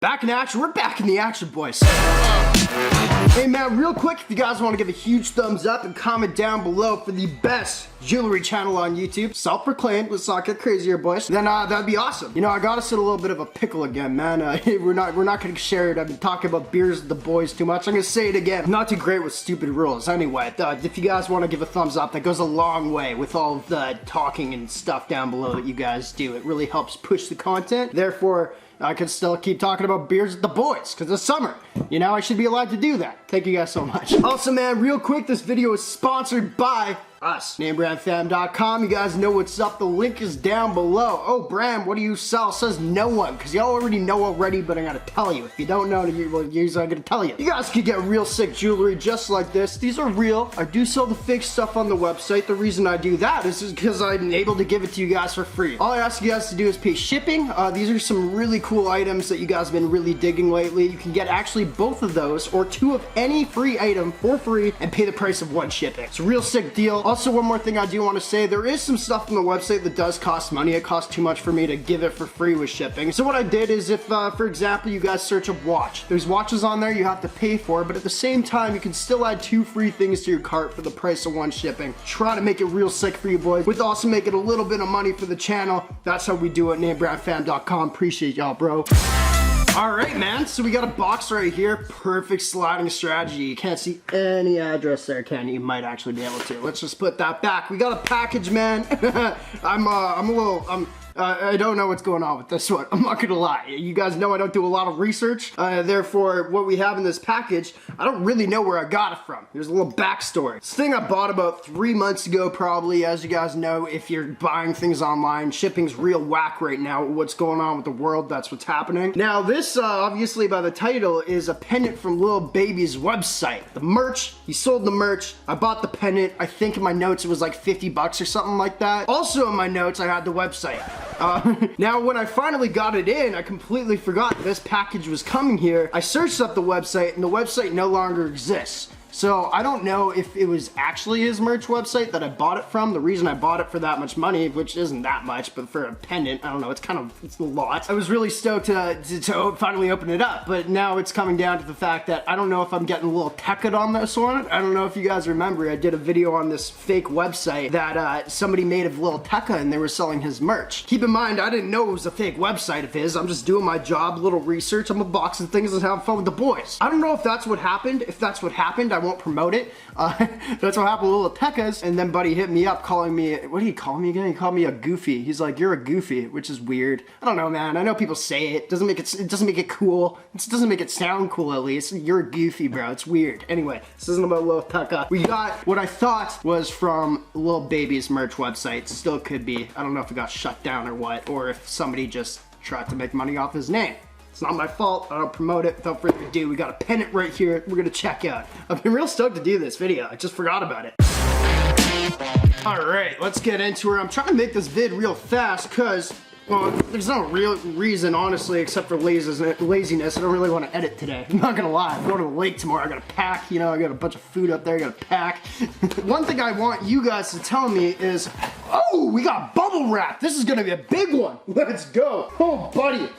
Back in action. We're back in the action, boys. Hey man, real quick, if you guys want to give a huge thumbs up and comment down below for the best jewelry channel on YouTube, self-proclaimed, let's not get crazy here, boys, then that'd be awesome. You know, I got us in a little bit of a pickle again, man. We're not gonna share it. I've been talking about beers with the boys too much. I'm gonna say it again. I'm not too great with stupid rules. Anyway, if you guys want to give a thumbs up, that goes a long way with all of the talking and stuff down below that you guys do. It really helps push the content. Therefore, I can still keep talking about beers with the boys, because it's summer. You know, I should be allowed to do that. Thank you guys so much. Also, man, real quick, this video is sponsored by us, NameBranFam.com. You guys know what's up. The link is down below. Oh, Bram, what do you sell? Says no one, because y'all already know already, but I gotta tell you. If you don't know, I'm gonna tell you. You guys can get real sick jewelry just like this. These are real. I do sell the fake stuff on the website. The reason I do that is because I'm able to give it to you guys for free. All I ask you guys to do is pay shipping. These are some really cool items that you guys have been really digging lately. You can get actually both of those or two of any free item for free and pay the price of one shipping. It's a real sick deal. Also, one more thing I do want to say, there is some stuff on the website that does cost money. It costs too much for me to give it for free with shipping. So what I did is if, for example, you guys search a watch, there's watches on there you have to pay for, but at the same time, you can still add 2 free things to your cart for the price of 1 shipping. Try to make it real sick for you boys, with also making a little bit of money for the channel. That's how we do it, NameBranFam.com. Appreciate y'all, bro. Alright, man, so we got a box right here. Perfect sliding strategy. You can't see any address there, can you? You might actually be able to. Let's just put that back. We got a package, man. I don't know what's going on with this one. I'm not gonna lie. You guys know I don't do a lot of research. Therefore, what we have in this package, I don't really know where I got it from. There's a little backstory. This thing I bought about 3 months ago, probably. As you guys know, if you're buying things online, shipping's real whack right now. What's going on with the world, that's what's happening. Now, this, obviously by the title, is a pendant from Lil Baby's website. The merch, he sold the merch. I bought the pendant. I think in my notes it was like 50 bucks or something like that. Also in my notes, I had the website. Now when I finally got it in, I completely forgot this package was coming here. I searched up the website and the website no longer exists. So I don't know if it was actually his merch website that I bought it from. The reason I bought it for that much money, which isn't that much, but for a pendant, I don't know, it's a lot. I was really stoked to finally open it up, but now it's coming down to the fact that I don't know if I'm getting a little teched on this one. I don't know if you guys remember, I did a video on this fake website that somebody made of Lil Tecca and they were selling his merch. Keep in mind, I didn't know it was a fake website of his. I'm just doing my job, little research. I'm unboxing things and having fun with the boys. I don't know if that's what happened. If that's what happened, I won't promote it. That's what happened with Lil Tecca's. And then buddy hit me up calling me, what did he call me again? He called me a goofy. He's like, you're a goofy, which is weird. I don't know, man. I know people say it. It doesn't make it cool. It doesn't make it sound cool, at least. You're a goofy, bro. It's weird. Anyway, this isn't about Lil Tecca. We got what I thought was from Lil Baby's merch website. Still could be. I don't know if it got shut down or what, or if somebody just tried to make money off his name. It's not my fault. I don't promote it. Without further ado, we got a pendant right here we're gonna check out. I've been real stoked to do this video. I just forgot about it. Alright, let's get into it. I'm trying to make this vid real fast because, well, there's no real reason, honestly, except for laziness. I don't really want to edit today. I'm not gonna lie. I'm going to the lake tomorrow. I gotta pack, you know, I got a bunch of food up there. I gotta pack. One thing I want you guys to tell me is, oh, we got bubble wrap. This is gonna be a big one. Let's go. Oh, buddy.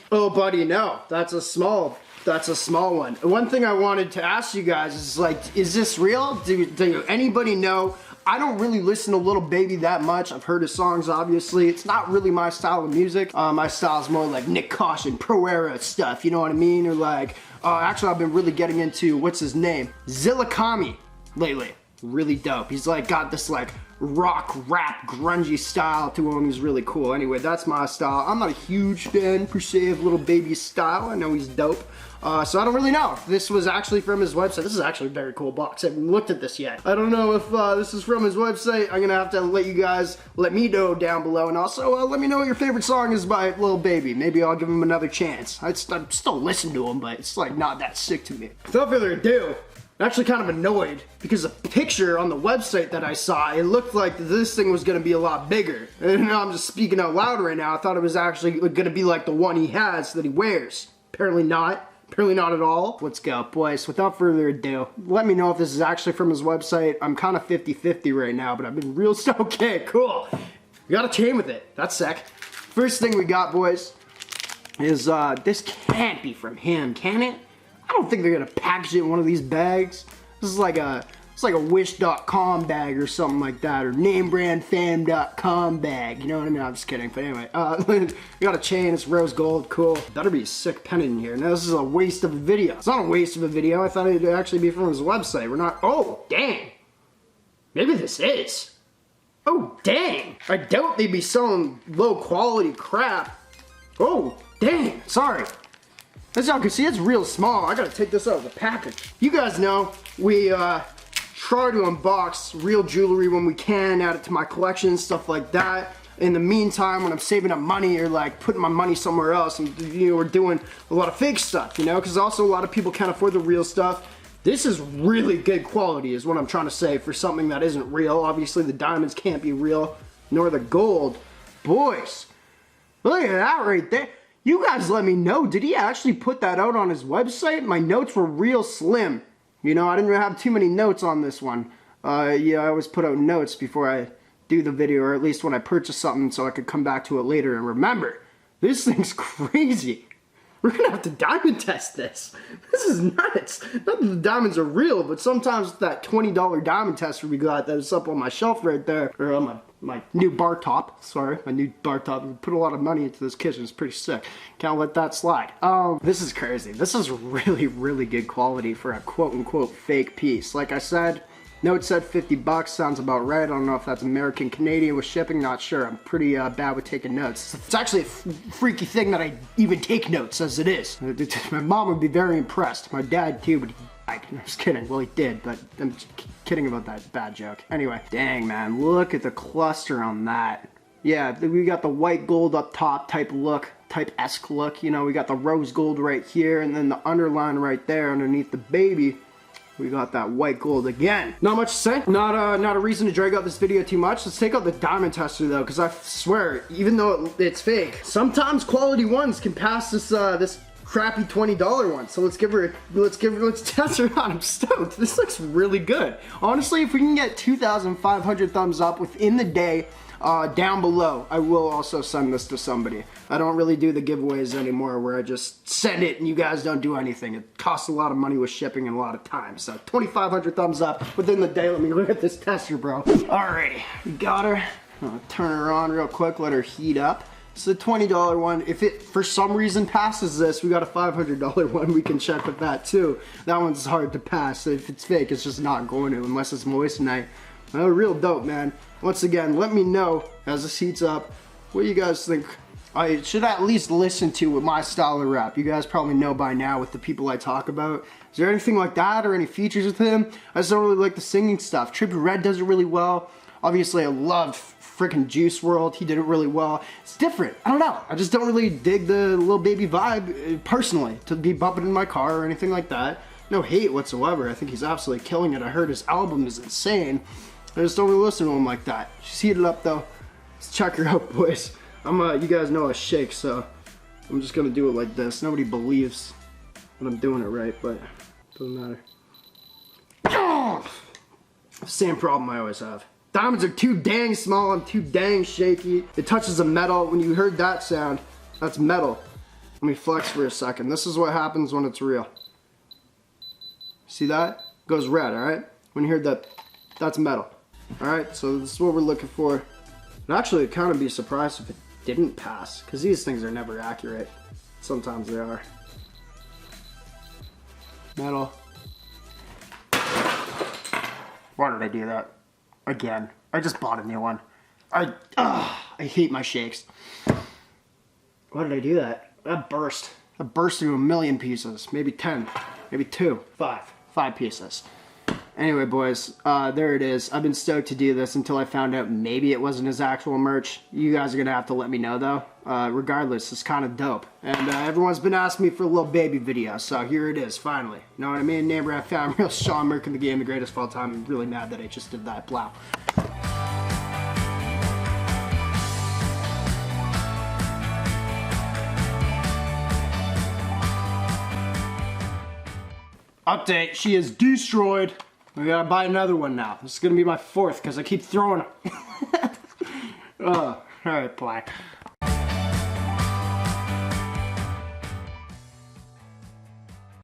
Oh, buddy, no. That's a small one. One thing I wanted to ask you guys is, like, is this real? Do anybody know? I don't really listen to Lil Baby that much. I've heard his songs, obviously. It's not really my style of music. My style is more like Nick Caution, Pro Era stuff, you know what I mean? Or like, actually I've been really getting into, what's his name? Zillakami lately. Really dope. He's like got this like rock, rap, grungy style to him. He's really cool. Anyway, that's my style. I'm not a huge fan per se of Lil Baby's style. I know he's dope. So I don't really know if this was actually from his website. This is actually a very cool box. I haven't looked at this yet. I don't know if this is from his website. I'm gonna have to let you guys let me know down below, and also let me know what your favorite song is by Lil Baby. Maybe I'll give him another chance. I still listen to him, but it's like not that sick to me. Without further ado, I'm actually kind of annoyed because the picture on the website that I saw, it looked like this thing was going to be a lot bigger. And now I'm just speaking out loud right now. I thought it was actually going to be like the one he has that he wears. Apparently not. Apparently not at all. Let's go, boys. Without further ado, let me know if this is actually from his website. I'm kind of 50-50 right now, but I've been real stoked. Okay, cool. We got a chain with it. That's sick. First thing we got, boys, is this can't be from him, can it? I don't think they're gonna package it in one of these bags. This is like a wish.com bag or something like that, or namebrandfam.com bag, you know what I mean? I'm just kidding, but anyway, we got a chain, it's rose gold, cool. Better be a sick pendant in here. Now this is a waste of a video. It's not a waste of a video, I thought it'd actually be from his website. We're not, oh, dang. Maybe this is. Oh, dang. I doubt they'd be selling low quality crap. Oh, dang, sorry. As y'all can see, it's real small. I gotta take this out of the package. You guys know, we, try to unbox real jewelry when we can, add it to my collection, stuff like that. In the meantime, when I'm saving up money or like putting my money somewhere else, and we're doing a lot of fake stuff, you know, because also a lot of people can't afford the real stuff. This is really good quality is what I'm trying to say for something that isn't real. Obviously the diamonds can't be real, nor the gold. Boys, look at that right there. You guys let me know, did he actually put that out on his website? My notes were real slim. You know, I didn't really have too many notes on this one. Yeah, I always put out notes before I do the video, or at least when I purchase something so I could come back to it later. And remember, this thing's crazy. We're gonna have to diamond test this. This is nuts. Not that the diamonds are real, but sometimes that $20 diamond tester we got that is up on my shelf right there, or on my new bar top. Sorry, my new bar top. We put a lot of money into this kitchen. It's pretty sick. Can't let that slide. This is crazy. This is really, really good quality for a quote-unquote fake piece. Like I said, note said 50 bucks. Sounds about right. I don't know if that's American, Canadian with shipping. Not sure. I'm pretty bad with taking notes. It's actually a freaky thing that I even take notes as it is. My mom would be very impressed. My dad too, but I'm just kidding. Well, he did, but I'm just kidding about that bad joke. Anyway, dang man, look at the cluster on that. Yeah, we got the white gold up top type look, type-esque look. You know, we got the rose gold right here, and then the underline right there underneath the baby. We got that white gold again. Not much to say. Not a reason to drag out this video too much. Let's take out the diamond tester though, because I swear, even though it's fake, sometimes quality ones can pass this this crappy $20 one. So let's test her out. I'm stoked. This looks really good. Honestly, if we can get 2,500 thumbs up within the day, down below, I will also send this to somebody. I don't really do the giveaways anymore where I just send it and you guys don't do anything. It costs a lot of money with shipping and a lot of time. So 2,500 thumbs up within the day. Let me look at this tester, bro. Alrighty, we got her. I'll turn her on real quick, let her heat up. It's a $20 one. If it for some reason passes this, we got a $500 one. We can check with that too. That one's hard to pass. If it's fake, it's just not going to unless it's moissanite. Real dope, man. Once again, let me know as this heats up what you guys think I should at least listen to with my style of rap. You guys probably know by now with the people I talk about. Is there anything like that or any features with him? I just don't really like the singing stuff. Trippie Redd does it really well. Obviously, I love freaking Juice WRLD. He did it really well. It's different. I don't know. I just don't really dig the Lil Baby vibe personally to be bumping in my car or anything like that. No hate whatsoever. I think he's absolutely killing it. I heard his album is insane. I just don't really listen to him like that. She's heated up though. Let's check her out, boys. You guys know I shake, so I'm just gonna do it like this. Nobody believes that I'm doing it right, but it doesn't matter. Oh! Same problem I always have. Diamonds are too dang small, I'm too dang shaky. It touches the metal. When you heard that sound, that's metal. Let me flex for a second. This is what happens when it's real. See that? It goes red, alright? When you heard that, that's metal. Alright, so this is what we're looking for. And actually, I'd kind of be surprised if it didn't pass, because these things are never accurate. Sometimes they are. Metal. Why did I do that? Again. I just bought a new one. I hate my shakes. Why did I do that? That burst. That burst into a million pieces. Maybe 10. Maybe 2. 5. 5 pieces. Anyway, boys, there it is. I've been stoked to do this until I found out maybe it wasn't his actual merch. You guys are going to have to let me know, though. Regardless, it's kind of dope. And everyone's been asking me for a Lil Baby video, so here it is, finally. You know what I mean? NameBran fam, real Sean Merck in the game, the greatest of all time. I'm really mad that I just did that. Blow. Update, she is destroyed. We gotta buy another one now. This is gonna be my 4th because I keep throwing them. Oh, alright, black.